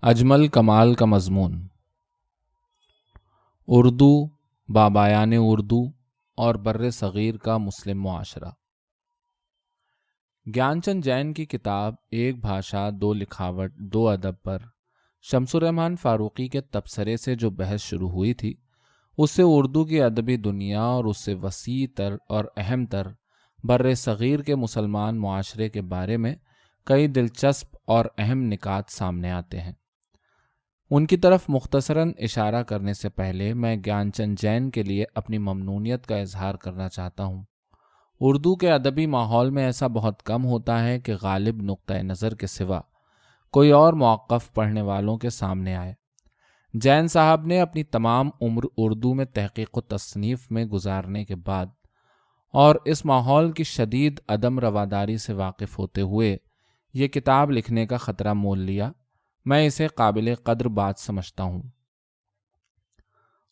اجمل کمال کا مضمون، اردو، بابایان اردو اور بر صغیر کا مسلم معاشرہ۔ گیان چند جین کی کتاب ایک بھاشا دو لکھاوٹ دو ادب پر شمس الرحمن فاروقی کے تبصرے سے جو بحث شروع ہوئی تھی، اس سے اردو کی ادبی دنیا اور اس سے وسیع تر اور اہم تر بر صغیر کے مسلمان معاشرے کے بارے میں کئی دلچسپ اور اہم نکات سامنے آتے ہیں۔ ان کی طرف مختصراً اشارہ کرنے سے پہلے میں گیان چند جین کے لیے اپنی ممنونیت کا اظہار کرنا چاہتا ہوں۔ اردو کے ادبی ماحول میں ایسا بہت کم ہوتا ہے کہ غالب نقطۂ نظر کے سوا کوئی اور موقف پڑھنے والوں کے سامنے آئے۔ جین صاحب نے اپنی تمام عمر اردو میں تحقیق و تصنیف میں گزارنے کے بعد اور اس ماحول کی شدید عدم رواداری سے واقف ہوتے ہوئے یہ کتاب لکھنے کا خطرہ مول لیا۔ میں اسے قابل قدر بات سمجھتا ہوں۔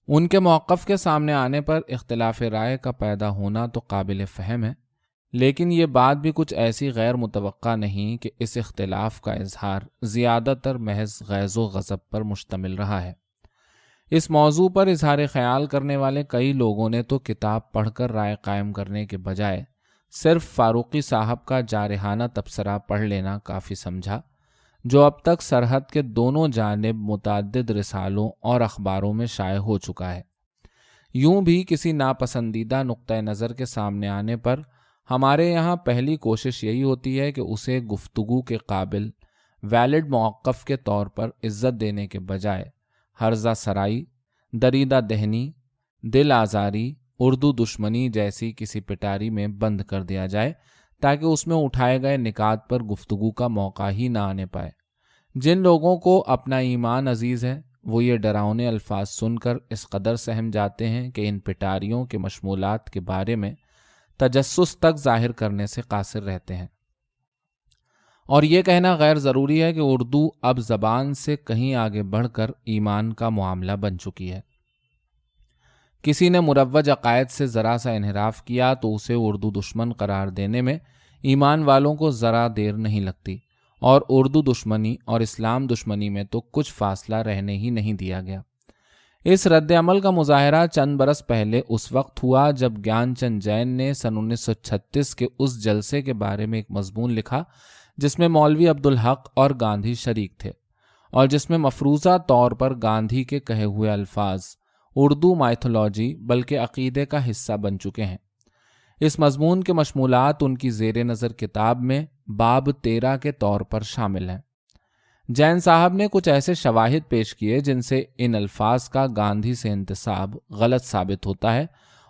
ان کے موقف کے سامنے آنے پر اختلاف رائے کا پیدا ہونا تو قابل فہم ہے، لیکن یہ بات بھی کچھ ایسی غیر متوقع نہیں کہ اس اختلاف کا اظہار زیادہ تر محض غیظ و غضب پر مشتمل رہا ہے۔ اس موضوع پر اظہار خیال کرنے والے کئی لوگوں نے تو کتاب پڑھ کر رائے قائم کرنے کے بجائے صرف فاروقی صاحب کا جارحانہ تبصرہ پڑھ لینا کافی سمجھا، جو اب تک سرحد کے دونوں جانب متعدد رسالوں اور اخباروں میں شائع ہو چکا ہے۔ یوں بھی کسی ناپسندیدہ نقطۂ نظر کے سامنے آنے پر ہمارے یہاں پہلی کوشش یہی ہوتی ہے کہ اسے گفتگو کے قابل ویلڈ موقف کے طور پر عزت دینے کے بجائے ہرزہ سرائی، دریدہ دہنی، دل آزاری، اردو دشمنی جیسی کسی پٹاری میں بند کر دیا جائے تاکہ اس میں اٹھائے گئے نکات پر گفتگو کا موقع ہی نہ آنے پائے۔ جن لوگوں کو اپنا ایمان عزیز ہے وہ یہ ڈراؤنے الفاظ سن کر اس قدر سہم جاتے ہیں کہ ان پٹاریوں کے مشمولات کے بارے میں تجسس تک ظاہر کرنے سے قاصر رہتے ہیں۔ اور یہ کہنا غیر ضروری ہے کہ اردو اب زبان سے کہیں آگے بڑھ کر ایمان کا معاملہ بن چکی ہے۔ کسی نے مروج عقائد سے ذرا سا انحراف کیا تو اسے اردو دشمن قرار دینے میں ایمان والوں کو ذرا دیر نہیں لگتی، اور اردو دشمنی اور اسلام دشمنی میں تو کچھ فاصلہ رہنے ہی نہیں دیا گیا۔ اس رد عمل کا مظاہرہ چند برس پہلے اس وقت ہوا جب گیان چند جین نے سن 1936 کے اس جلسے کے بارے میں ایک مضمون لکھا جس میں مولوی عبدالحق اور گاندھی شریک تھے، اور جس میں مفروضہ طور پر گاندھی کے کہے ہوئے الفاظ اردو مائتھولوجی بلکہ عقیدے کا حصہ بن چکے ہیں۔ اس مضمون کے مشمولات ان کی زیر نظر کتاب میں باب 13 کے طور پر شامل ہیں۔ جین صاحب نے کچھ ایسے شواہد پیش کیے جن سے ان الفاظ کا گاندھی سے انتساب غلط ثابت ہوتا ہے،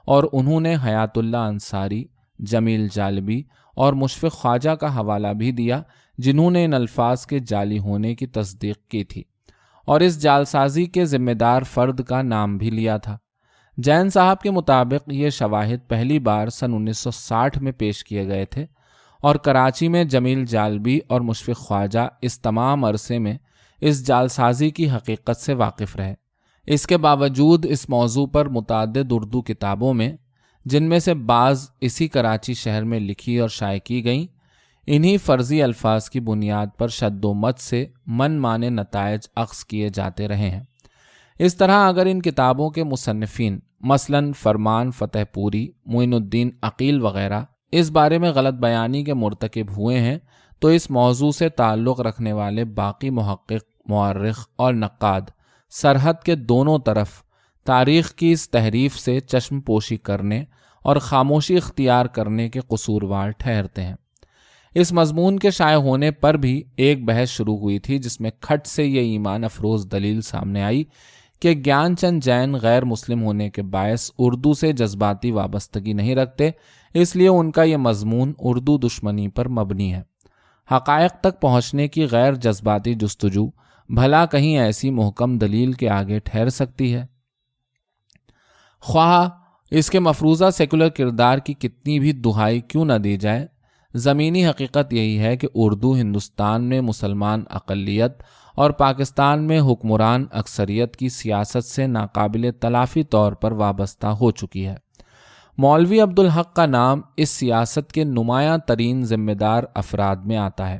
اور انہوں نے حیات اللہ انصاری، جمیل جالبی اور مشفق خواجہ کا حوالہ بھی دیا جنہوں نے ان الفاظ کے جعلی ہونے کی تصدیق کی تھی، اور اس جعلسازی کے ذمہ دار فرد کا نام بھی لیا تھا۔ جین صاحب کے مطابق یہ شواہد پہلی بار سن 1960 میں پیش کیے گئے تھے، اور کراچی میں جمیل جالبی اور مشفق خواجہ اس تمام عرصے میں اس جعلسازی کی حقیقت سے واقف رہے۔ اس کے باوجود اس موضوع پر متعدد اردو کتابوں میں، جن میں سے بعض اسی کراچی شہر میں لکھی اور شائع کی گئیں، انہی فرضی الفاظ کی بنیاد پر شد و مت سے من مانے نتائج اخذ کیے جاتے رہے ہیں۔ اس طرح اگر ان کتابوں کے مصنفین مثلاً فرمان فتح پوری، معین الدین عقیل وغیرہ اس بارے میں غلط بیانی کے مرتکب ہوئے ہیں، تو اس موضوع سے تعلق رکھنے والے باقی محقق، مورخ اور نقاد سرحد کے دونوں طرف تاریخ کی اس تحریف سے چشم پوشی کرنے اور خاموشی اختیار کرنے کے قصوروار ٹھہرتے ہیں۔ اس مضمون کے شائع ہونے پر بھی ایک بحث شروع ہوئی تھی جس میں کھٹ سے یہ ایمان افروز دلیل سامنے آئی کہ گیان چند جین غیر مسلم ہونے کے باعث اردو سے جذباتی وابستگی نہیں رکھتے، اس لیے ان کا یہ مضمون اردو دشمنی پر مبنی ہے۔ حقائق تک پہنچنے کی غیر جذباتی جستجو بھلا کہیں ایسی محکم دلیل کے آگے ٹھہر سکتی ہے؟ خواہ اس کے مفروضہ سیکولر کردار کی کتنی بھی دہائی کیوں نہ دی جائے، زمینی حقیقت یہی ہے کہ اردو ہندوستان میں مسلمان اقلیت اور پاکستان میں حکمران اکثریت کی سیاست سے ناقابل تلافی طور پر وابستہ ہو چکی ہے۔ مولوی عبدالحق کا نام اس سیاست کے نمایاں ترین ذمہ دار افراد میں آتا ہے۔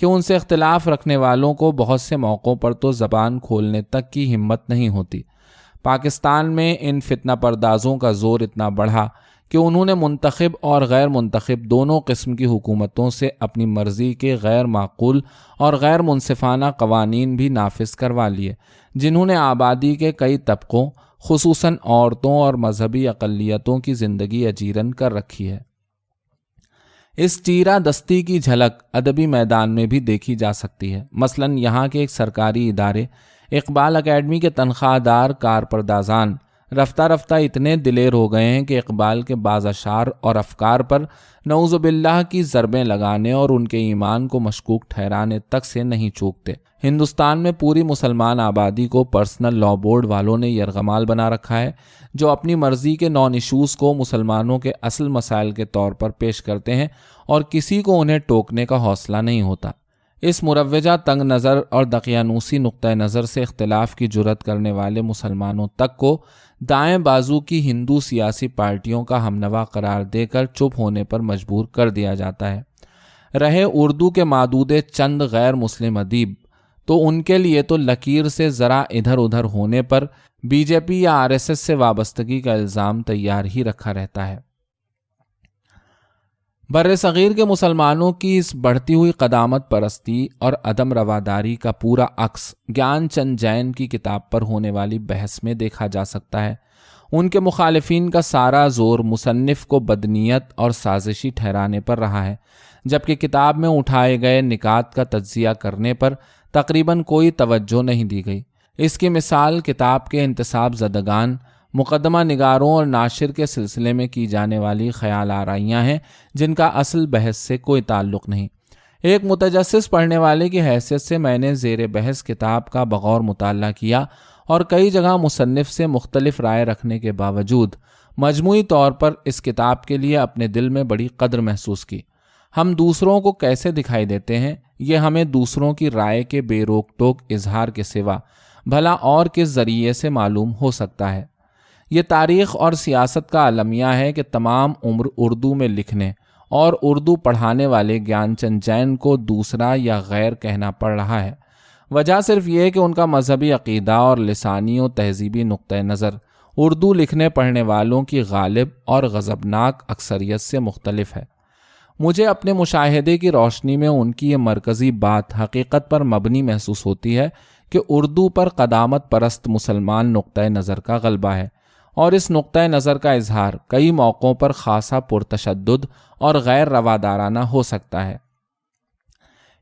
کہ ان سے اختلاف رکھنے والوں کو بہت سے موقعوں پر تو زبان کھولنے تک کی ہمت نہیں ہوتی۔ پاکستان میں ان فتنہ پردازوں کا زور اتنا بڑھا کہ انہوں نے منتخب اور غیر منتخب دونوں قسم کی حکومتوں سے اپنی مرضی کے غیر معقول اور غیر منصفانہ قوانین بھی نافذ کروا لیے، جنہوں نے آبادی کے کئی طبقوں خصوصاً عورتوں اور مذہبی اقلیتوں کی زندگی اجیرن کر رکھی ہے۔ اس چیرہ دستی کی جھلک ادبی میدان میں بھی دیکھی جا سکتی ہے۔ مثلاً یہاں کے ایک سرکاری ادارے اقبال اکیڈمی کے تنخواہ دار کارپردازان رفتہ رفتہ اتنے دلیر ہو گئے ہیں کہ اقبال کے بعض اشعار اور افکار پر نعوذ باللہ کی ضربیں لگانے اور ان کے ایمان کو مشکوک ٹھہرانے تک سے نہیں چوکتے۔ ہندوستان میں پوری مسلمان آبادی کو پرسنل لا بورڈ والوں نے یرغمال بنا رکھا ہے، جو اپنی مرضی کے نان ایشوز کو مسلمانوں کے اصل مسائل کے طور پر پیش کرتے ہیں اور کسی کو انہیں ٹوکنے کا حوصلہ نہیں ہوتا۔ اس مروجہ تنگ نظر اور دقیانوسی نقطہ نظر سے اختلاف کی جرأت کرنے والے مسلمانوں تک کو دائیں بازو کی ہندو سیاسی پارٹیوں کا ہمنوا قرار دے کر چپ ہونے پر مجبور کر دیا جاتا ہے۔ رہے اردو کے معدود چند غیر مسلم ادیب، تو ان کے لیے تو لکیر سے ذرا ادھر ادھر ہونے پر بی جے پی یا RSS سے وابستگی کا الزام تیار ہی رکھا رہتا ہے۔ بر صغیر کے مسلمانوں کی اس بڑھتی ہوئی قدامت پرستی اور عدم رواداری کا پورا عکس گیان چند جین کی کتاب پر ہونے والی بحث میں دیکھا جا سکتا ہے۔ ان کے مخالفین کا سارا زور مصنف کو بدنیت اور سازشی ٹھہرانے پر رہا ہے، جبکہ کتاب میں اٹھائے گئے نکات کا تجزیہ کرنے پر تقریباً کوئی توجہ نہیں دی گئی۔ اس کی مثال کتاب کے انتصاب زدگان، مقدمہ نگاروں اور ناشر کے سلسلے میں کی جانے والی خیال آرائیاں ہیں، جن کا اصل بحث سے کوئی تعلق نہیں۔ ایک متجسس پڑھنے والے کی حیثیت سے میں نے زیر بحث کتاب کا بغور مطالعہ کیا اور کئی جگہ مصنف سے مختلف رائے رکھنے کے باوجود مجموعی طور پر اس کتاب کے لیے اپنے دل میں بڑی قدر محسوس کی۔ ہم دوسروں کو کیسے دکھائی دیتے ہیں، یہ ہمیں دوسروں کی رائے کے بے روک ٹوک اظہار کے سوا بھلا اور کس ذریعے سے معلوم ہو سکتا ہے۔ یہ تاریخ اور سیاست کا المیہ ہے کہ تمام عمر اردو میں لکھنے اور اردو پڑھانے والے گیان چند جین کو دوسرا یا غیر کہنا پڑ رہا ہے۔ وجہ صرف یہ کہ ان کا مذہبی عقیدہ اور لسانی و تہذیبی نقطہ نظر اردو لکھنے پڑھنے والوں کی غالب اور غضبناک اکثریت سے مختلف ہے۔ مجھے اپنے مشاہدے کی روشنی میں ان کی یہ مرکزی بات حقیقت پر مبنی محسوس ہوتی ہے کہ اردو پر قدامت پرست مسلمان نقطہ نظر کا غلبہ ہے، اور اس نقطہ نظر کا اظہار کئی موقعوں پر خاصا پرتشدد اور غیر روادارانہ ہو سکتا ہے۔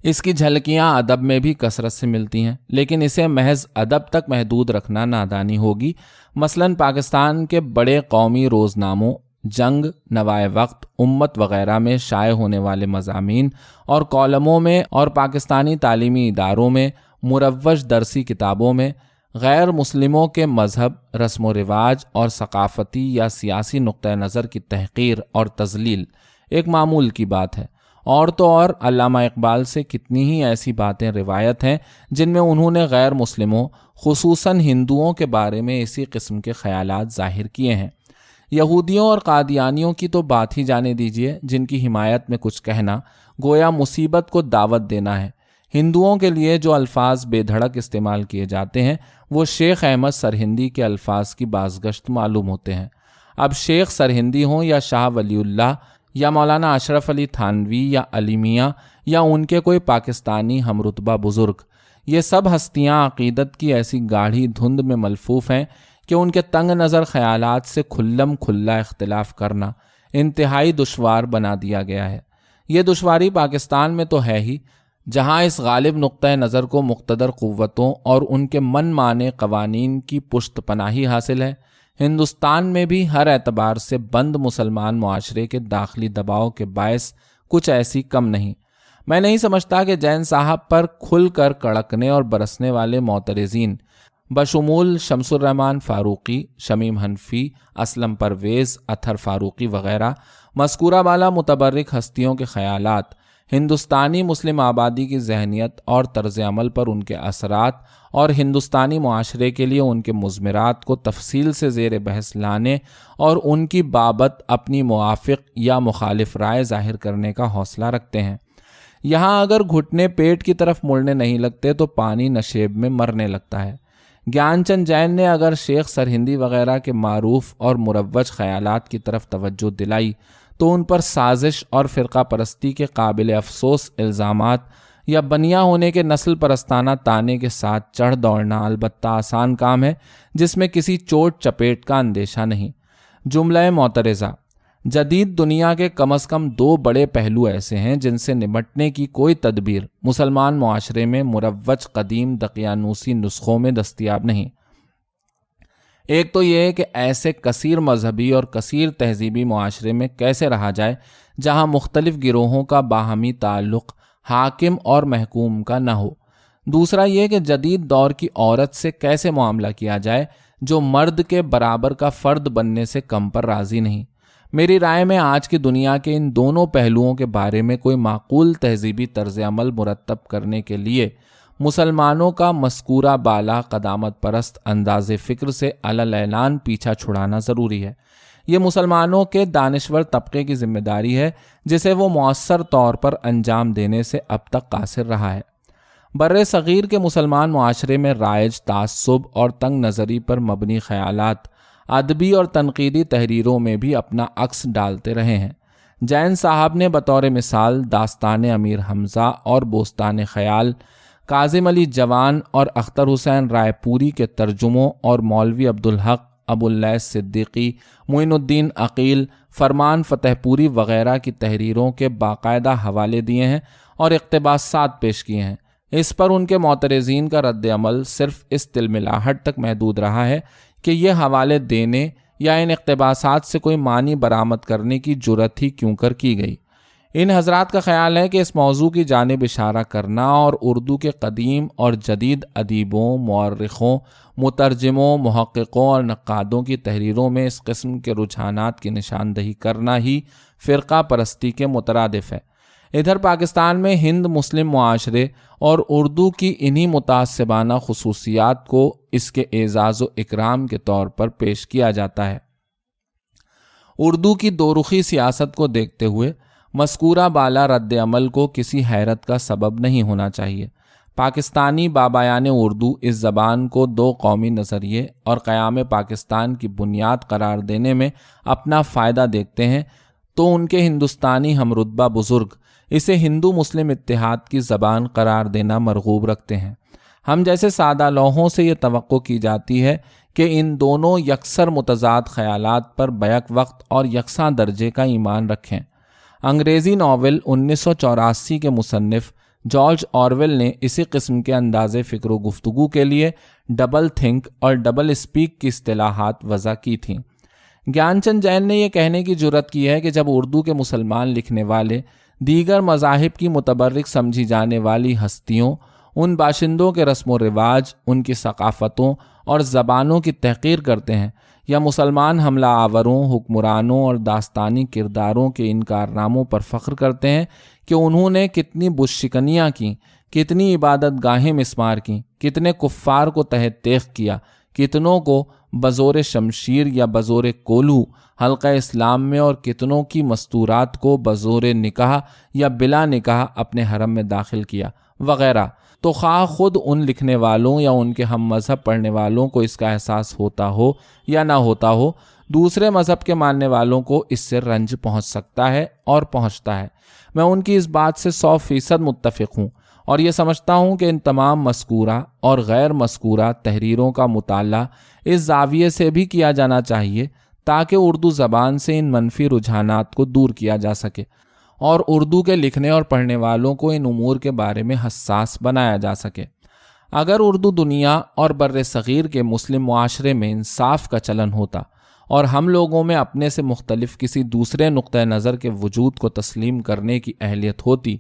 اس کی جھلکیاں ادب میں بھی کثرت سے ملتی ہیں، لیکن اسے محض ادب تک محدود رکھنا نادانی ہوگی۔ مثلاً پاکستان کے بڑے قومی روزناموں، جنگ، نوائے وقت، امت وغیرہ میں شائع ہونے والے مضامین اور کالموں میں اور پاکستانی تعلیمی اداروں میں مروج درسی کتابوں میں غیر مسلموں کے مذہب، رسم و رواج اور ثقافتی یا سیاسی نقطہ نظر کی تحقیر اور تذلیل ایک معمول کی بات ہے۔ اور تو اور علامہ اقبال سے کتنی ہی ایسی باتیں روایت ہیں جن میں انہوں نے غیر مسلموں خصوصاً ہندوؤں کے بارے میں اسی قسم کے خیالات ظاہر کیے ہیں۔ یہودیوں اور قادیانیوں کی تو بات ہی جانے دیجیے، جن کی حمایت میں کچھ کہنا گویا مصیبت کو دعوت دینا ہے۔ ہندوؤں کے لیے جو الفاظ بے دھڑک استعمال کیے جاتے ہیں وہ شیخ احمد سرہندی کے الفاظ کی بازگشت معلوم ہوتے ہیں۔ اب شیخ سرہندی ہوں یا شاہ ولی اللہ یا مولانا اشرف علی تھانوی یا علی میاں یا ان کے کوئی پاکستانی ہم رتبہ بزرگ، یہ سب ہستیاں عقیدت کی ایسی گاڑھی دھند میں ملفوف ہیں کہ ان کے تنگ نظر خیالات سے کھلم کھلا اختلاف کرنا انتہائی دشوار بنا دیا گیا ہے۔ یہ دشواری پاکستان میں تو ہے ہی، جہاں اس غالب نقطہ نظر کو مقتدر قوتوں اور ان کے من مانے قوانین کی پشت پناہی حاصل ہے۔ ہندوستان میں بھی ہر اعتبار سے بند مسلمان معاشرے کے داخلی دباؤ کے باعث کچھ ایسی کم نہیں۔ میں نہیں سمجھتا کہ جین صاحب پر کھل کر کڑکنے اور برسنے والے معترضین بشمول شمس الرحمن فاروقی، شمیم حنفی، اسلم پرویز، اطہر فاروقی وغیرہ مذکورہ بالا متبرک ہستیوں کے خیالات ہندوستانی مسلم آبادی کی ذہنیت اور طرز عمل پر ان کے اثرات اور ہندوستانی معاشرے کے لیے ان کے مضمرات کو تفصیل سے زیر بحث لانے اور ان کی بابت اپنی موافق یا مخالف رائے ظاہر کرنے کا حوصلہ رکھتے ہیں۔ یہاں اگر گھٹنے پیٹ کی طرف مڑنے نہیں لگتے تو پانی نشیب میں مرنے لگتا ہے۔ گیان چند جین نے اگر شیخ سرہندی وغیرہ کے معروف اور مروج خیالات کی طرف توجہ دلائی تو ان پر سازش اور فرقہ پرستی کے قابل افسوس الزامات یا بنیا ہونے کے نسل پرستانہ تانے کے ساتھ چڑھ دوڑنا البتہ آسان کام ہے جس میں کسی چوٹ چپیٹ کا اندیشہ نہیں۔ جملہ معترضہ: جدید دنیا کے کم از کم 2 بڑے پہلو ایسے ہیں جن سے نمٹنے کی کوئی تدبیر مسلمان معاشرے میں مروج قدیم دقیانوسی نسخوں میں دستیاب نہیں۔ ایک تو یہ ہے کہ ایسے کثیر مذہبی اور کثیر تہذیبی معاشرے میں کیسے رہا جائے جہاں مختلف گروہوں کا باہمی تعلق حاکم اور محکوم کا نہ ہو۔ دوسرا یہ کہ جدید دور کی عورت سے کیسے معاملہ کیا جائے جو مرد کے برابر کا فرد بننے سے کم پر راضی نہیں۔ میری رائے میں آج کی دنیا کے ان دونوں پہلوؤں کے بارے میں کوئی معقول تہذیبی طرز عمل مرتب کرنے کے لیے مسلمانوں کا مذکورہ بالا قدامت پرست انداز فکر سے علی اعلان پیچھا چھڑانا ضروری ہے۔ یہ مسلمانوں کے دانشور طبقے کی ذمہ داری ہے جسے وہ مؤثر طور پر انجام دینے سے اب تک قاصر رہا ہے۔ بر صغیر کے مسلمان معاشرے میں رائج تعصب اور تنگ نظری پر مبنی خیالات ادبی اور تنقیدی تحریروں میں بھی اپنا عکس ڈالتے رہے ہیں۔ جین صاحب نے بطور مثال داستان امیر حمزہ اور بوستان خیال، کاظم علی جوان اور اختر حسین رائے پوری کے ترجموں اور مولوی عبدالحق، ابو اللیث صدیقی، معین الدین عقیل، فرمان فتح پوری وغیرہ کی تحریروں کے باقاعدہ حوالے دیے ہیں اور اقتباسات پیش کیے ہیں۔ اس پر ان کے معترضین کا رد عمل صرف اس تلملاہٹ تک محدود رہا ہے کہ یہ حوالے دینے یا ان اقتباسات سے کوئی معنی برآمد کرنے کی جرت ہی کیوں کر کی گئی۔ ان حضرات کا خیال ہے کہ اس موضوع کی جانب اشارہ کرنا اور اردو کے قدیم اور جدید ادیبوں، مورخوں، مترجموں، محققوں اور نقادوں کی تحریروں میں اس قسم کے رجحانات کی نشاندہی کرنا ہی فرقہ پرستی کے مترادف ہے۔ ادھر پاکستان میں ہند مسلم معاشرے اور اردو کی انہی متعصبانہ خصوصیات کو اس کے اعزاز و اکرام کے طور پر پیش کیا جاتا ہے۔ اردو کی دو رخی سیاست کو دیکھتے ہوئے مذکورہ بالا رد عمل کو کسی حیرت کا سبب نہیں ہونا چاہیے۔ پاکستانی بابایان اردو اس زبان کو 2 قومی نظریے اور قیام پاکستان کی بنیاد قرار دینے میں اپنا فائدہ دیکھتے ہیں تو ان کے ہندوستانی ہمرتبہ بزرگ اسے ہندو مسلم اتحاد کی زبان قرار دینا مرغوب رکھتے ہیں۔ ہم جیسے سادہ لوحوں سے یہ توقع کی جاتی ہے کہ ان دونوں یکسر متضاد خیالات پر بیک وقت اور یکساں درجے کا ایمان رکھیں۔ انگریزی ناول 1984 کے مصنف جارج آرویل نے اسی قسم کے انداز فکر و گفتگو کے لیے ڈبل تھنک اور ڈبل اسپیک کی اصطلاحات وضع کی تھیں۔ گیان چند جین نے یہ کہنے کی جرت کی ہے کہ جب اردو کے مسلمان لکھنے والے دیگر مذاہب کی متبرک سمجھی جانے والی ہستیوں، ان باشندوں کے رسم و رواج، ان کی ثقافتوں اور زبانوں کی تحقیر کرتے ہیں، یا مسلمان حملہ آوروں، حکمرانوں اور داستانی کرداروں کے ان کارناموں پر فخر کرتے ہیں کہ انہوں نے کتنی بت شکنیاں کیں، کتنی عبادت گاہیں مسمار کیں، کتنے کفار کو تحت تیغ کیا، کتنوں کو بزور شمشیر یا بزور کولو حلقہ اسلام میں اور کتنوں کی مستورات کو بزور نکاح یا بلا نکاح اپنے حرم میں داخل کیا وغیرہ، تو خواہ خود ان لکھنے والوں یا ان کے ہم مذہب پڑھنے والوں کو اس کا احساس ہوتا ہو یا نہ ہوتا ہو، دوسرے مذہب کے ماننے والوں کو اس سے رنج پہنچ سکتا ہے اور پہنچتا ہے۔ میں ان کی اس بات سے 100% متفق ہوں اور یہ سمجھتا ہوں کہ ان تمام مذکورہ اور غیر مذکورہ تحریروں کا مطالعہ اس زاویے سے بھی کیا جانا چاہیے تاکہ اردو زبان سے ان منفی رجحانات کو دور کیا جا سکے اور اردو کے لکھنے اور پڑھنے والوں کو ان امور کے بارے میں حساس بنایا جا سکے۔ اگر اردو دنیا اور بر صغیر کے مسلم معاشرے میں انصاف کا چلن ہوتا اور ہم لوگوں میں اپنے سے مختلف کسی دوسرے نقطہ نظر کے وجود کو تسلیم کرنے کی اہلیت ہوتی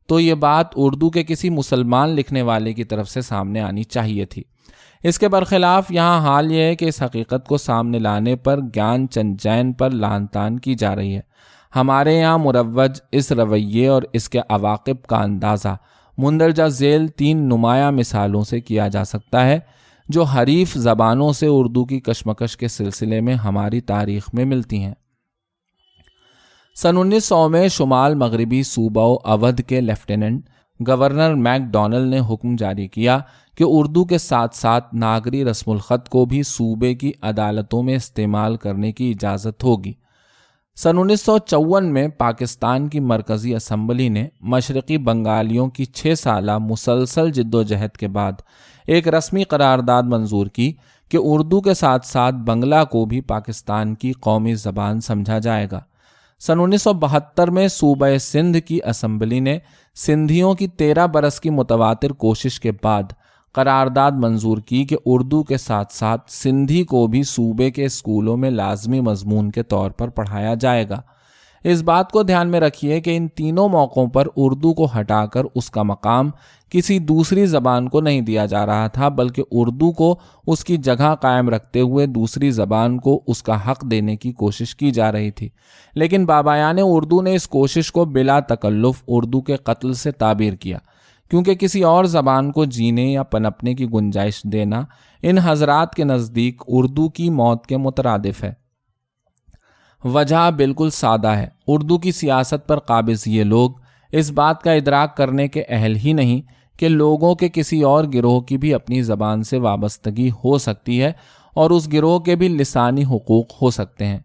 تو یہ بات اردو کے کسی مسلمان لکھنے والے کی طرف سے سامنے آنی چاہیے تھی۔ اس کے برخلاف یہاں حال یہ ہے کہ اس حقیقت کو سامنے لانے پر گیان چند جین پر لعن طعن کی جا رہی ہے۔ ہمارے یہاں مروج اس رویے اور اس کے عواقب کا اندازہ مندرجہ ذیل 3 نمایاں مثالوں سے کیا جا سکتا ہے جو حریف زبانوں سے اردو کی کشمکش کے سلسلے میں ہماری تاریخ میں ملتی ہیں۔ سن 1900 میں شمال مغربی صوبہ اودھ کے لیفٹیننٹ گورنر میک ڈونلڈ نے حکم جاری کیا کہ اردو کے ساتھ ساتھ ناگری رسم الخط کو بھی صوبے کی عدالتوں میں استعمال کرنے کی اجازت ہوگی۔ سن 1954 میں پاکستان کی مرکزی اسمبلی نے مشرقی بنگالیوں کی 6 سالہ مسلسل جدوجہد کے بعد ایک رسمی قرارداد منظور کی کہ اردو کے ساتھ ساتھ بنگلہ کو بھی پاکستان کی قومی زبان سمجھا جائے گا۔ سن 1972 میں صوبہ سندھ کی اسمبلی نے سندھیوں کی 13 برس کی متواتر کوشش کے بعد قرارداد منظور کی کہ اردو کے ساتھ ساتھ سندھی کو بھی صوبے کے اسکولوں میں لازمی مضمون کے طور پر پڑھایا جائے گا۔ اس بات کو دھیان میں رکھیے کہ ان تینوں موقعوں پر اردو کو ہٹا کر اس کا مقام کسی دوسری زبان کو نہیں دیا جا رہا تھا، بلکہ اردو کو اس کی جگہ قائم رکھتے ہوئے دوسری زبان کو اس کا حق دینے کی کوشش کی جا رہی تھی۔ لیکن بابایان اردو نے اس کوشش کو بلا تکلف اردو کے قتل سے تعبیر کیا، کیونکہ کسی اور زبان کو جینے یا پنپنے کی گنجائش دینا ان حضرات کے نزدیک اردو کی موت کے مترادف ہے۔ وجہ بالکل سادہ ہے، اردو کی سیاست پر قابض یہ لوگ اس بات کا ادراک کرنے کے اہل ہی نہیں کہ لوگوں کے کسی اور گروہ کی بھی اپنی زبان سے وابستگی ہو سکتی ہے اور اس گروہ کے بھی لسانی حقوق ہو سکتے ہیں۔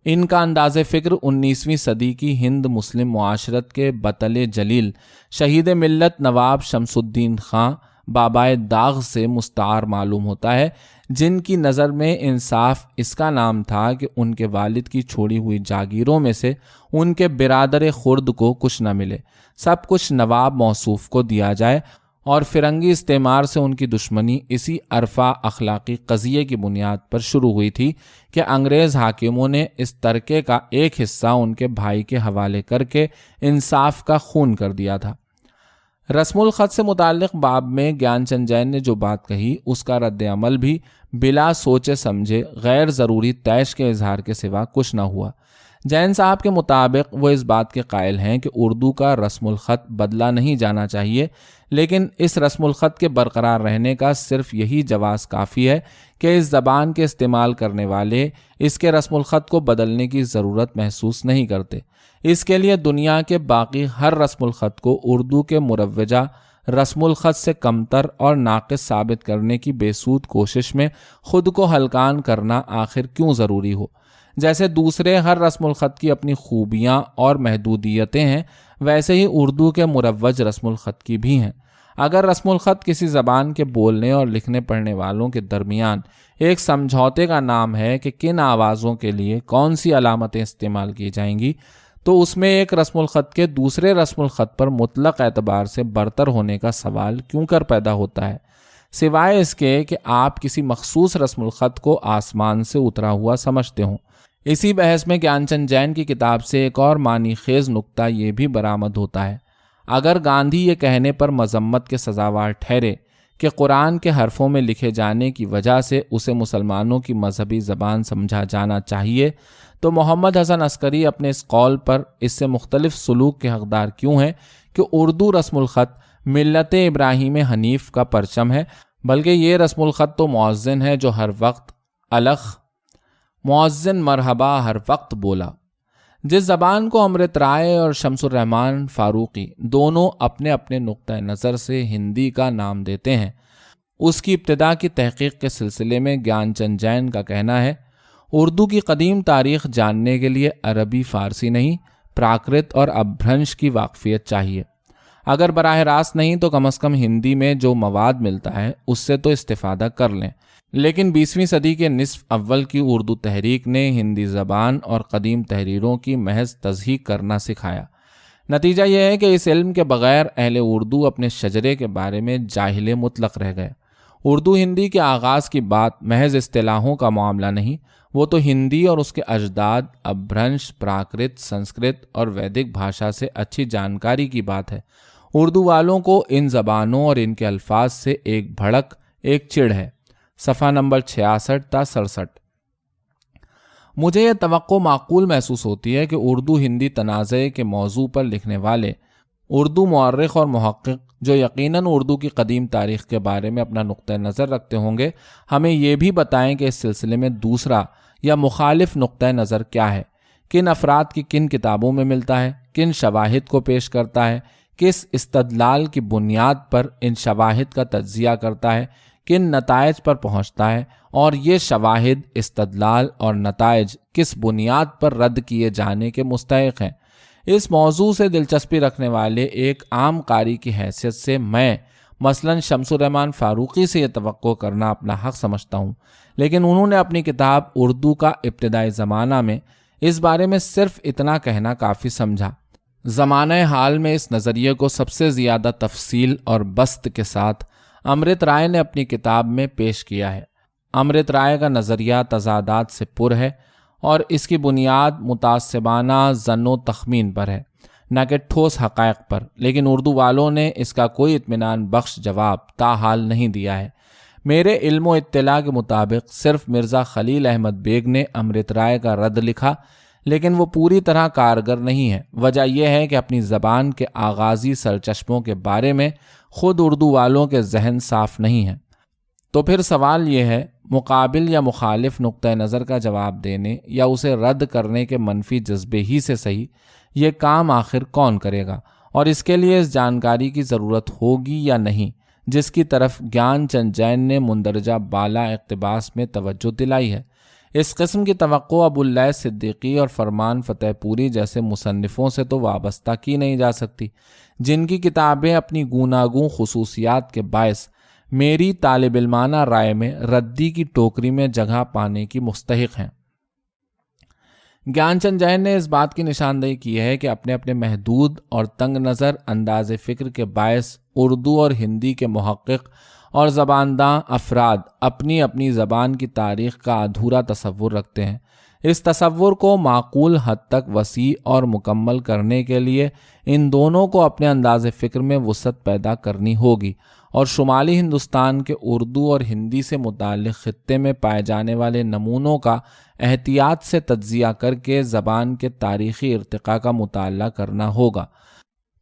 ان کا انداز فکر 19ویں صدی کی ہند مسلم معاشرت کے بطل جلیل شہید ملت نواب شمس الدین خان بابائے داغ سے مستعار معلوم ہوتا ہے، جن کی نظر میں انصاف اس کا نام تھا کہ ان کے والد کی چھوڑی ہوئی جاگیروں میں سے ان کے برادر خرد کو کچھ نہ ملے، سب کچھ نواب موصوف کو دیا جائے، اور فرنگی استعمار سے ان کی دشمنی اسی عرفہ اخلاقی قضیے کی بنیاد پر شروع ہوئی تھی کہ انگریز حاکموں نے اس ترکے کا ایک حصہ ان کے بھائی کے حوالے کر کے انصاف کا خون کر دیا تھا۔ رسم الخط سے متعلق باب میں گیان چند جین نے جو بات کہی، اس کا رد عمل بھی بلا سوچے سمجھے غیر ضروری طیش کے اظہار کے سوا کچھ نہ ہوا۔ جین صاحب کے مطابق وہ اس بات کے قائل ہیں کہ اردو کا رسم الخط بدلا نہیں جانا چاہیے، لیکن اس رسم الخط کے برقرار رہنے کا صرف یہی جواز کافی ہے کہ اس زبان کے استعمال کرنے والے اس کے رسم الخط کو بدلنے کی ضرورت محسوس نہیں کرتے۔ اس کے لیے دنیا کے باقی ہر رسم الخط کو اردو کے مروجہ رسم الخط سے کمتر اور ناقص ثابت کرنے کی بے سود کوشش میں خود کو ہلکان کرنا آخر کیوں ضروری ہو؟ جیسے دوسرے ہر رسم الخط کی اپنی خوبیاں اور محدودیتیں ہیں، ویسے ہی اردو کے مروج رسم الخط کی بھی ہیں۔ اگر رسم الخط کسی زبان کے بولنے اور لکھنے پڑھنے والوں کے درمیان ایک سمجھوتے کا نام ہے کہ کن آوازوں کے لیے کون سی علامتیں استعمال کی جائیں گی، تو اس میں ایک رسم الخط کے دوسرے رسم الخط پر مطلق اعتبار سے برتر ہونے کا سوال کیوں کر پیدا ہوتا ہے، سوائے اس کے کہ آپ کسی مخصوص رسم الخط کو آسمان سے اترا ہوا سمجھتے ہوں۔ اسی بحث میں گیان چند جین کی کتاب سے ایک اور معنی خیز نکتہ یہ بھی برآمد ہوتا ہے۔ اگر گاندھی یہ کہنے پر مذمت کے سزاوار ٹھہرے کہ قرآن کے حرفوں میں لکھے جانے کی وجہ سے اسے مسلمانوں کی مذہبی زبان سمجھا جانا چاہیے، تو محمد حسن عسکری اپنے اس قول پر اس سے مختلف سلوک کے حقدار کیوں ہیں کہ اردو رسم الخط ملت ابراہیم حنیف کا پرچم ہے، بلکہ یہ رسم الخط تو مؤذن ہے جو ہر وقت الخ مؤذن مرحبا ہر وقت بولا۔ جس زبان کو امرت رائے اور شمس الرحمن فاروقی دونوں اپنے اپنے نقطہ نظر سے ہندی کا نام دیتے ہیں، اس کی ابتدا کی تحقیق کے سلسلے میں گیان چند جین کا کہنا ہے، اردو کی قدیم تاریخ جاننے کے لیے عربی فارسی نہیں، پراکرت اور اپبھرنش کی واقفیت چاہیے۔ اگر براہ راست نہیں تو کم از کم ہندی میں جو مواد ملتا ہے اس سے تو استفادہ کر لیں۔ لیکن 20ویں صدی کے نصف اول کی اردو تحریک نے ہندی زبان اور قدیم تحریروں کی محض تضحیق کرنا سکھایا۔ نتیجہ یہ ہے کہ اس علم کے بغیر اہل اردو اپنے شجرے کے بارے میں جاہل مطلق رہ گئے۔ اردو ہندی کے آغاز کی بات محض اصطلاحوں کا معاملہ نہیں، وہ تو ہندی اور اس کے اجداد اپبھرنش، پراکرت، سنسکرت اور ویدک بھاشا سے اچھی جانکاری کی بات ہے۔ اردو والوں کو ان زبانوں اور ان کے الفاظ سے ایک بھڑک، ایک چڑ ہے۔ صفحہ نمبر 66 تا 67۔ مجھے یہ توقع معقول محسوس ہوتی ہے کہ اردو ہندی تنازع کے موضوع پر لکھنے والے اردو مورخ اور محقق جو یقیناً اردو کی قدیم تاریخ کے بارے میں اپنا نقطہ نظر رکھتے ہوں گے، ہمیں یہ بھی بتائیں کہ اس سلسلے میں دوسرا یا مخالف نقطہ نظر کیا ہے، کن افراد کی کن کتابوں میں ملتا ہے، کن شواہد کو پیش کرتا ہے، کس استدلال کی بنیاد پر ان شواہد کا تجزیہ کرتا ہے، کن نتائج پر پہنچتا ہے، اور یہ شواہد، استدلال اور نتائج کس بنیاد پر رد کیے جانے کے مستحق ہیں۔ اس موضوع سے دلچسپی رکھنے والے ایک عام قاری کی حیثیت سے میں مثلاً شمس الرحمن فاروقی سے یہ توقع کرنا اپنا حق سمجھتا ہوں، لیکن انہوں نے اپنی کتاب اردو کا ابتدائی زمانہ میں اس بارے میں صرف اتنا کہنا کافی سمجھا۔ زمانہ حال میں اس نظریے کو سب سے زیادہ تفصیل اور بسط کے ساتھ امرت رائے نے اپنی کتاب میں پیش کیا ہے۔ امرت رائے کا نظریہ تضادات سے پر ہے اور اس کی بنیاد متعصبانہ ظن و تخمین پر ہے، نہ کہ ٹھوس حقائق پر، لیکن اردو والوں نے اس کا کوئی اطمینان بخش جواب تاحال نہیں دیا ہے۔ میرے علم و اطلاع کے مطابق صرف مرزا خلیل احمد بیگ نے امرت رائے کا رد لکھا، لیکن وہ پوری طرح کارگر نہیں ہے۔ وجہ یہ ہے کہ اپنی زبان کے آغازی سرچشموں کے بارے میں خود اردو والوں کے ذہن صاف نہیں ہیں۔ تو پھر سوال یہ ہے، مقابل یا مخالف نقطہ نظر کا جواب دینے یا اسے رد کرنے کے منفی جذبے ہی سے صحیح، یہ کام آخر کون کرے گا، اور اس کے لیے اس جانکاری کی ضرورت ہوگی یا نہیں جس کی طرف گیان چند جین نے مندرجہ بالا اقتباس میں توجہ دلائی ہے۔ اس قسم کی توقع ابواللیث صدیقی اور فرمان فتح پوری جیسے مصنفوں سے تو وابستہ کی نہیں جا سکتی، جن کی کتابیں اپنی گوناگوں خصوصیات کے باعث میری طالب علمانہ رائے میں ردی کی ٹوکری میں جگہ پانے کی مستحق ہیں۔ گیان چند جین نے اس بات کی نشاندہی کی ہے کہ اپنے اپنے محدود اور تنگ نظر انداز فکر کے باعث اردو اور ہندی کے محقق اور زبانداں افراد اپنی اپنی زبان کی تاریخ کا ادھورا تصور رکھتے ہیں۔ اس تصور کو معقول حد تک وسیع اور مکمل کرنے کے لیے ان دونوں کو اپنے انداز فکر میں وسعت پیدا کرنی ہوگی، اور شمالی ہندوستان کے اردو اور ہندی سے متعلق خطے میں پائے جانے والے نمونوں کا احتیاط سے تجزیہ کر کے زبان کے تاریخی ارتقاء کا مطالعہ کرنا ہوگا۔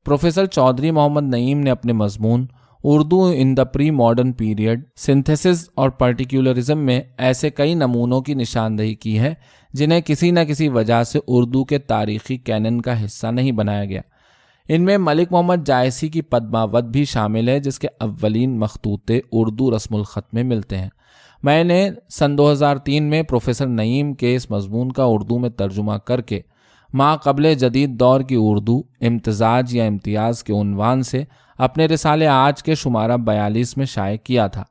پروفیسر چودھری محمد نعیم نے اپنے مضمون اردو ان دا پری ماڈرن پیریڈ، سنتھیسس اور پرٹیکولرزم میں ایسے کئی نمونوں کی نشاندہی کی ہے جنہیں کسی نہ کسی وجہ سے اردو کے تاریخی کینن کا حصہ نہیں بنایا گیا۔ ان میں ملک محمد جائسی کی پدماوت بھی شامل ہے، جس کے اولین مخطوطے اردو رسم الخط میں ملتے ہیں۔ میں نے سن 2003 میں پروفیسر نعیم کے اس مضمون کا اردو میں ترجمہ کر کے ما قبل جدید دور کی اردو، امتزاج یا امتیاز کے عنوان سے اپنے رسالے آج کے شمارہ 42 میں شائع کیا تھا۔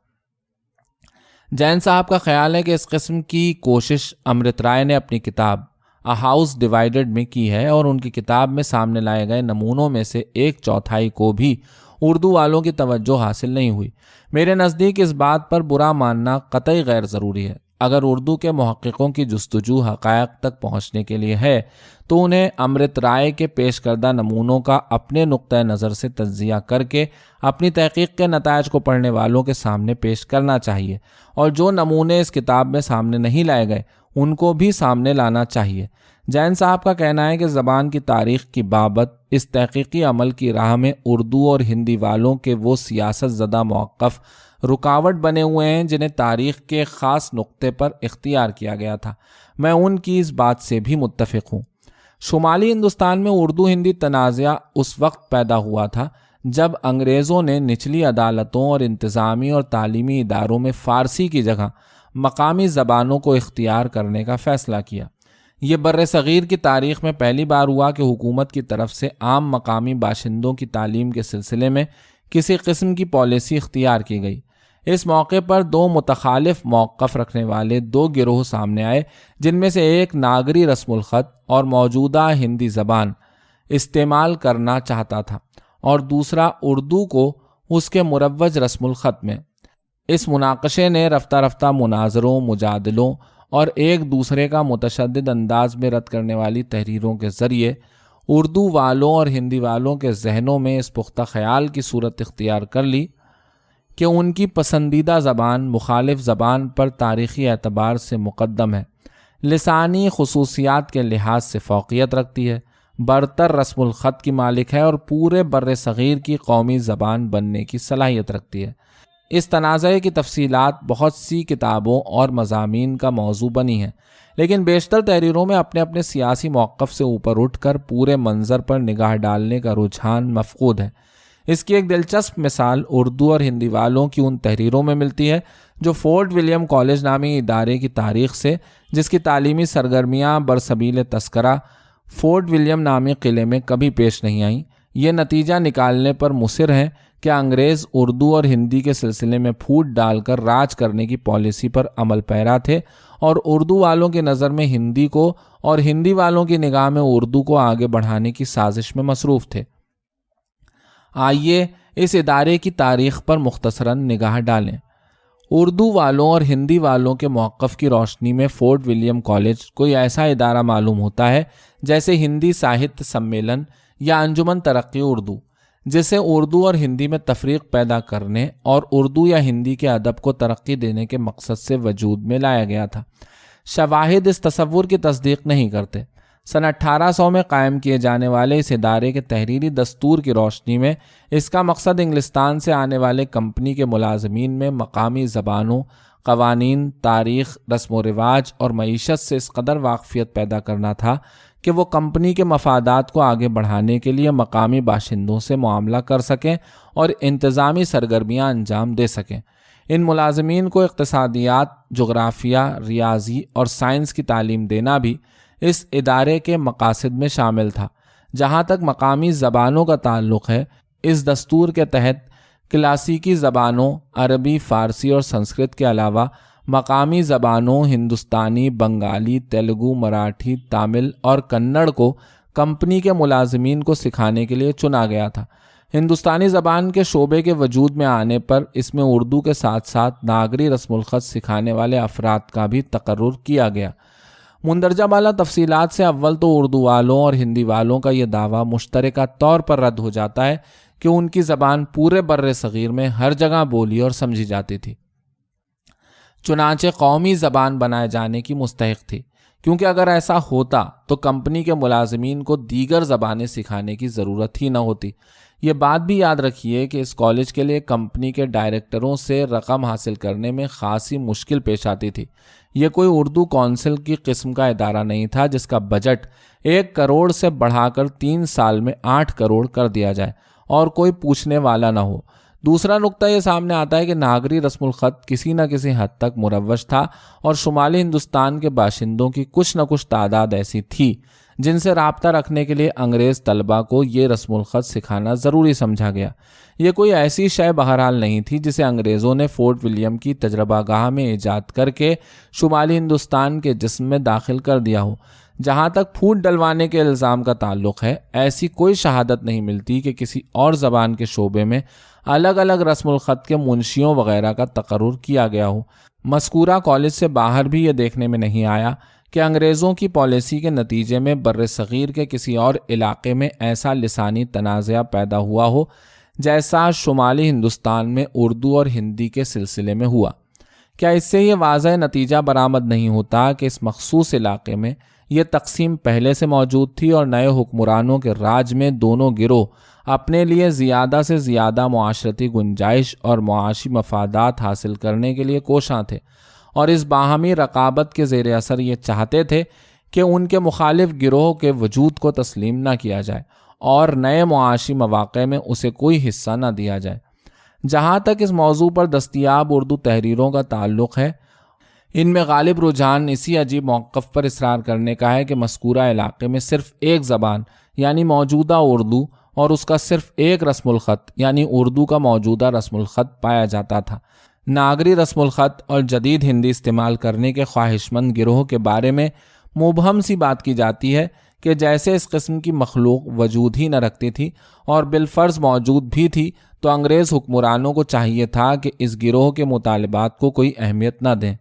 جین صاحب کا خیال ہے کہ اس قسم کی کوشش امرت رائے نے اپنی کتاب A House Divided میں کی ہے، اور ان کی کتاب میں سامنے لائے گئے نمونوں میں سے 1/4 کو بھی اردو والوں کی توجہ حاصل نہیں ہوئی۔ میرے نزدیک اس بات پر برا ماننا قطعی غیر ضروری ہے۔ اگر اردو کے محققوں کی جستجو حقائق تک پہنچنے کے لیے ہے تو انہیں امرت رائے کے پیش کردہ نمونوں کا اپنے نقطہ نظر سے تجزیہ کر کے اپنی تحقیق کے نتائج کو پڑھنے والوں کے سامنے پیش کرنا چاہیے، اور جو نمونے اس کتاب میں سامنے نہیں لائے گئے ان کو بھی سامنے لانا چاہیے۔ جین صاحب کا کہنا ہے کہ زبان کی تاریخ کی بابت اس تحقیقی عمل کی راہ میں اردو اور ہندی والوں کے وہ سیاست زدہ موقف رکاوٹ بنے ہوئے ہیں جنہیں تاریخ کے خاص نقطے پر اختیار کیا گیا تھا۔ میں ان کی اس بات سے بھی متفق ہوں۔ شمالی ہندوستان میں اردو ہندی تنازعہ اس وقت پیدا ہوا تھا جب انگریزوں نے نچلی عدالتوں اور انتظامی اور تعلیمی اداروں میں فارسی کی جگہ مقامی زبانوں کو اختیار کرنے کا فیصلہ کیا۔ یہ بر صغیر کی تاریخ میں پہلی بار ہوا کہ حکومت کی طرف سے عام مقامی باشندوں کی تعلیم کے سلسلے میں کسی قسم کی پالیسی اختیار کی گئی۔ اس موقع پر دو متخالف موقف رکھنے والے دو گروہ سامنے آئے، جن میں سے ایک ناگری رسم الخط اور موجودہ ہندی زبان استعمال کرنا چاہتا تھا، اور دوسرا اردو کو اس کے مروج رسم الخط میں۔ اس مناقشے نے رفتہ رفتہ مناظروں، مجادلوں اور ایک دوسرے کا متشدد انداز میں رد کرنے والی تحریروں کے ذریعے اردو والوں اور ہندی والوں کے ذہنوں میں اس پختہ خیال کی صورت اختیار کر لی کہ ان کی پسندیدہ زبان مخالف زبان پر تاریخی اعتبار سے مقدم ہے، لسانی خصوصیات کے لحاظ سے فوقیت رکھتی ہے، برتر رسم الخط کی مالک ہے اور پورے بر صغیر کی قومی زبان بننے کی صلاحیت رکھتی ہے۔ اس تنازع کی تفصیلات بہت سی کتابوں اور مضامین کا موضوع بنی ہیں، لیکن بیشتر تحریروں میں اپنے اپنے سیاسی موقف سے اوپر اٹھ کر پورے منظر پر نگاہ ڈالنے کا رجحان مفقود ہے۔ اس کی ایک دلچسپ مثال اردو اور ہندی والوں کی ان تحریروں میں ملتی ہے جو فورٹ ولیم کالج نامی ادارے کی تاریخ سے، جس کی تعلیمی سرگرمیاں برسبیل تذکرہ فورٹ ولیم نامی قلعے میں کبھی پیش نہیں آئیں، یہ نتیجہ نکالنے پر مصر ہیں کہ انگریز اردو اور ہندی کے سلسلے میں پھوٹ ڈال کر راج کرنے کی پالیسی پر عمل پیرا تھے، اور اردو والوں کی نظر میں ہندی کو اور ہندی والوں کی نگاہ میں اردو کو آگے بڑھانے کی سازش میں مصروف تھے۔ آئیے اس ادارے کی تاریخ پر مختصراً نگاہ ڈالیں۔ اردو والوں اور ہندی والوں کے موقف کی روشنی میں فورٹ ولیم کالج کوئی ایسا ادارہ معلوم ہوتا ہے جیسے ہندی ساہتیہ سمیلن یا انجمن ترقی اردو، جسے اردو اور ہندی میں تفریق پیدا کرنے اور اردو یا ہندی کے ادب کو ترقی دینے کے مقصد سے وجود میں لایا گیا تھا۔ شواہد اس تصور کی تصدیق نہیں کرتے۔ سن 1800 میں قائم کیے جانے والے اس ادارے کے تحریری دستور کی روشنی میں اس کا مقصد انگلستان سے آنے والے کمپنی کے ملازمین میں مقامی زبانوں، قوانین، تاریخ، رسم و رواج اور معیشت سے اس قدر واقفیت پیدا کرنا تھا کہ وہ کمپنی کے مفادات کو آگے بڑھانے کے لیے مقامی باشندوں سے معاملہ کر سکیں اور انتظامی سرگرمیاں انجام دے سکیں۔ ان ملازمین کو اقتصادیات، جغرافیہ، ریاضی اور سائنس کی تعلیم دینا بھی اس ادارے کے مقاصد میں شامل تھا۔ جہاں تک مقامی زبانوں کا تعلق ہے، اس دستور کے تحت کلاسیکی زبانوں عربی، فارسی اور سنسکرت کے علاوہ مقامی زبانوں ہندوستانی، بنگالی، تیلگو، مراٹھی، تامل اور کنڑ کو کمپنی کے ملازمین کو سکھانے کے لیے چنا گیا تھا۔ ہندوستانی زبان کے شعبے کے وجود میں آنے پر اس میں اردو کے ساتھ ساتھ ناگری رسم الخط سکھانے والے افراد کا بھی تقرر کیا گیا۔ مندرجہ بالا تفصیلات سے اول تو اردو والوں اور ہندی والوں کا یہ دعویٰ مشترکہ طور پر رد ہو جاتا ہے کہ ان کی زبان پورے بر صغیر میں ہر جگہ بولی اور سمجھی جاتی تھی، چنانچہ قومی زبان بنائے جانے کی مستحق تھی، کیونکہ اگر ایسا ہوتا تو کمپنی کے ملازمین کو دیگر زبانیں سکھانے کی ضرورت ہی نہ ہوتی۔ یہ بات بھی یاد رکھیے کہ اس کالج کے لیے کمپنی کے ڈائریکٹروں سے رقم حاصل کرنے میں خاصی مشکل پیش آتی تھی۔ یہ کوئی اردو کونسل کی قسم کا ادارہ نہیں تھا جس کا بجٹ 1 کروڑ سے بڑھا کر 3 سال میں 8 کروڑ کر دیا جائے اور کوئی پوچھنے والا نہ ہو۔ دوسرا نقطہ یہ سامنے آتا ہے کہ ناگری رسم الخط کسی نہ کسی حد تک مروج تھا، اور شمالی ہندوستان کے باشندوں کی کچھ نہ کچھ تعداد ایسی تھی جن سے رابطہ رکھنے کے لیے انگریز طلبہ کو یہ رسم الخط سکھانا ضروری سمجھا گیا۔ یہ کوئی ایسی شے بہرحال نہیں تھی جسے انگریزوں نے فورٹ ولیم کی تجربہ گاہ میں ایجاد کر کے شمالی ہندوستان کے جسم میں داخل کر دیا ہو۔ جہاں تک پھوٹ ڈلوانے کے الزام کا تعلق ہے، ایسی کوئی شہادت نہیں ملتی کہ کسی اور زبان کے شعبے میں الگ الگ رسم الخط کے منشیوں وغیرہ کا تقرر کیا گیا ہو۔ مذکورہ کالج سے باہر بھی یہ دیکھنے میں نہیں آیا کہ انگریزوں کی پالیسی کے نتیجے میں بر صغیر کے کسی اور علاقے میں ایسا لسانی تنازع پیدا ہوا ہو جیسا شمالی ہندوستان میں اردو اور ہندی کے سلسلے میں ہوا۔ کیا اس سے یہ واضح نتیجہ برآمد نہیں ہوتا کہ اس مخصوص علاقے میں یہ تقسیم پہلے سے موجود تھی اور نئے حکمرانوں کے راج میں دونوں گروہ اپنے لیے زیادہ سے زیادہ معاشرتی گنجائش اور معاشی مفادات حاصل کرنے کے لیے کوشاں تھے، اور اس باہمی رقابت کے زیر اثر یہ چاہتے تھے کہ ان کے مخالف گروہ کے وجود کو تسلیم نہ کیا جائے اور نئے معاشی مواقع میں اسے کوئی حصہ نہ دیا جائے۔ جہاں تک اس موضوع پر دستیاب اردو تحریروں کا تعلق ہے، ان میں غالب رجحان اسی عجیب موقف پر اصرار کرنے کا ہے کہ مذکورہ علاقے میں صرف ایک زبان یعنی موجودہ اردو اور اس کا صرف ایک رسم الخط یعنی اردو کا موجودہ رسم الخط پایا جاتا تھا۔ ناگری رسم الخط اور جدید ہندی استعمال کرنے کے خواہش مند گروہ کے بارے میں مبہم سی بات کی جاتی ہے کہ جیسے اس قسم کی مخلوق وجود ہی نہ رکھتی تھی اور بالفرض موجود بھی تھی، تو انگریز حکمرانوں کو چاہیے تھا کہ اس گروہ کے مطالبات کو کوئی اہمیت نہ دیں۔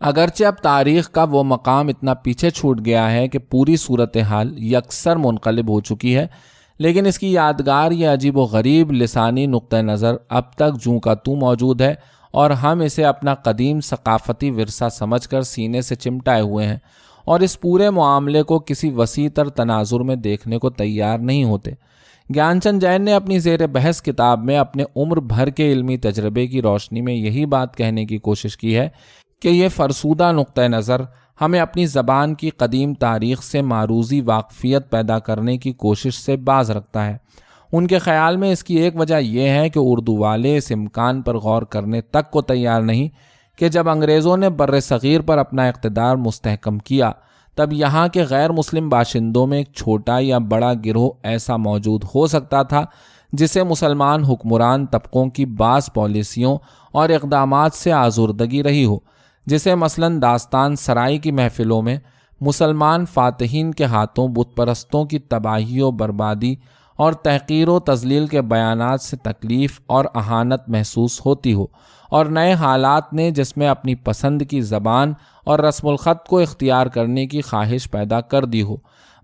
اگرچہ اب تاریخ کا وہ مقام اتنا پیچھے چھوٹ گیا ہے کہ پوری صورتحال یکسر منقلب ہو چکی ہے، لیکن اس کی یادگار یہ عجیب و غریب لسانی نقطہ نظر اب تک جوں کا توں موجود ہے، اور ہم اسے اپنا قدیم ثقافتی ورثہ سمجھ کر سینے سے چمٹائے ہوئے ہیں اور اس پورے معاملے کو کسی وسیع تر تناظر میں دیکھنے کو تیار نہیں ہوتے۔ گیان چند جین نے اپنی زیر بحث کتاب میں اپنے عمر بھر کے علمی تجربے کی روشنی میں یہی بات کہنے کی کوشش کی ہے کہ یہ فرسودہ نقطہ نظر ہمیں اپنی زبان کی قدیم تاریخ سے معروضی واقفیت پیدا کرنے کی کوشش سے باز رکھتا ہے۔ ان کے خیال میں اس کی ایک وجہ یہ ہے کہ اردو والے اس امکان پر غور کرنے تک کو تیار نہیں کہ جب انگریزوں نے بر صغیر پر اپنا اقتدار مستحکم کیا تب یہاں کے غیر مسلم باشندوں میں ایک چھوٹا یا بڑا گروہ ایسا موجود ہو سکتا تھا جسے مسلمان حکمران طبقوں کی بعض پالیسیوں اور اقدامات سے آزردگی رہی ہو، جسے مثلاً داستان سرائی کی محفلوں میں مسلمان فاتحین کے ہاتھوں بت پرستوں کی تباہی و بربادی اور تحقیر و تذلیل کے بیانات سے تکلیف اور اہانت محسوس ہوتی ہو، اور نئے حالات نے جس میں اپنی پسند کی زبان اور رسم الخط کو اختیار کرنے کی خواہش پیدا کر دی ہو۔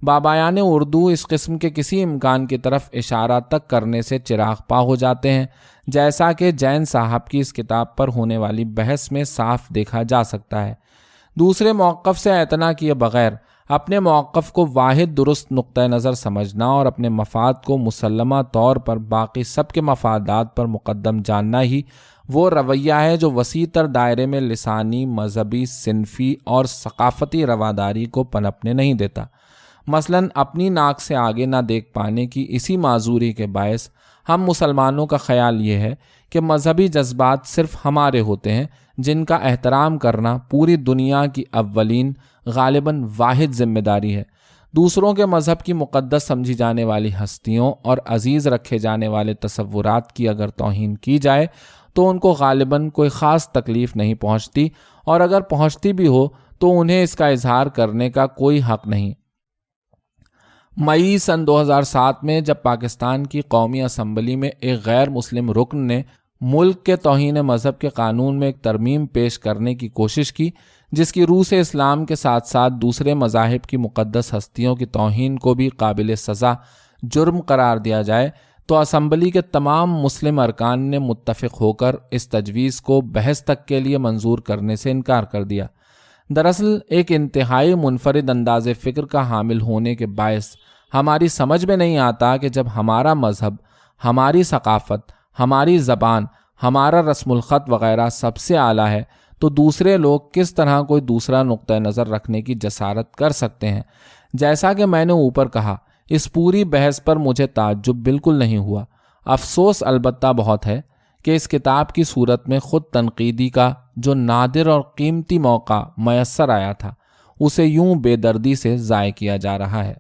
بابایان اردو اس قسم کے کسی امکان کی طرف اشارہ تک کرنے سے چراغ پا ہو جاتے ہیں، جیسا کہ جین صاحب کی اس کتاب پر ہونے والی بحث میں صاف دیکھا جا سکتا ہے۔ دوسرے موقف سے اعتنا کیے بغیر اپنے موقف کو واحد درست نقطہ نظر سمجھنا اور اپنے مفاد کو مسلمہ طور پر باقی سب کے مفادات پر مقدم جاننا ہی وہ رویہ ہے جو وسیع تر دائرے میں لسانی، مذہبی، صنفی اور ثقافتی رواداری کو پنپنے نہیں دیتا۔ مثلاً اپنی ناک سے آگے نہ دیکھ پانے کی اسی معذوری کے باعث ہم مسلمانوں کا خیال یہ ہے کہ مذہبی جذبات صرف ہمارے ہوتے ہیں، جن کا احترام کرنا پوری دنیا کی اولین غالباً واحد ذمہ داری ہے۔ دوسروں کے مذہب کی مقدس سمجھی جانے والی ہستیوں اور عزیز رکھے جانے والے تصورات کی اگر توہین کی جائے تو ان کو غالباً کوئی خاص تکلیف نہیں پہنچتی، اور اگر پہنچتی بھی ہو تو انہیں اس کا اظہار کرنے کا کوئی حق نہیں۔ مئی سن 2007 میں جب پاکستان کی قومی اسمبلی میں ایک غیر مسلم رکن نے ملک کے توہین مذہب کے قانون میں ایک ترمیم پیش کرنے کی کوشش کی جس کی روح سے اسلام کے ساتھ ساتھ دوسرے مذاہب کی مقدس ہستیوں کی توہین کو بھی قابل سزا جرم قرار دیا جائے، تو اسمبلی کے تمام مسلم ارکان نے متفق ہو کر اس تجویز کو بحث تک کے لیے منظور کرنے سے انکار کر دیا۔ دراصل ایک انتہائی منفرد انداز فکر کا حامل ہونے کے باعث ہماری سمجھ میں نہیں آتا کہ جب ہمارا مذہب، ہماری ثقافت، ہماری زبان، ہمارا رسم الخط وغیرہ سب سے اعلیٰ ہے تو دوسرے لوگ کس طرح کوئی دوسرا نقطہ نظر رکھنے کی جسارت کر سکتے ہیں۔ جیسا کہ میں نے اوپر کہا، اس پوری بحث پر مجھے تعجب بالکل نہیں ہوا۔ افسوس البتہ بہت ہے کہ اس کتاب کی صورت میں خود تنقیدی کا جو نادر اور قیمتی موقع میسر آیا تھا اسے یوں بے دردی سے ضائع کیا جا رہا ہے۔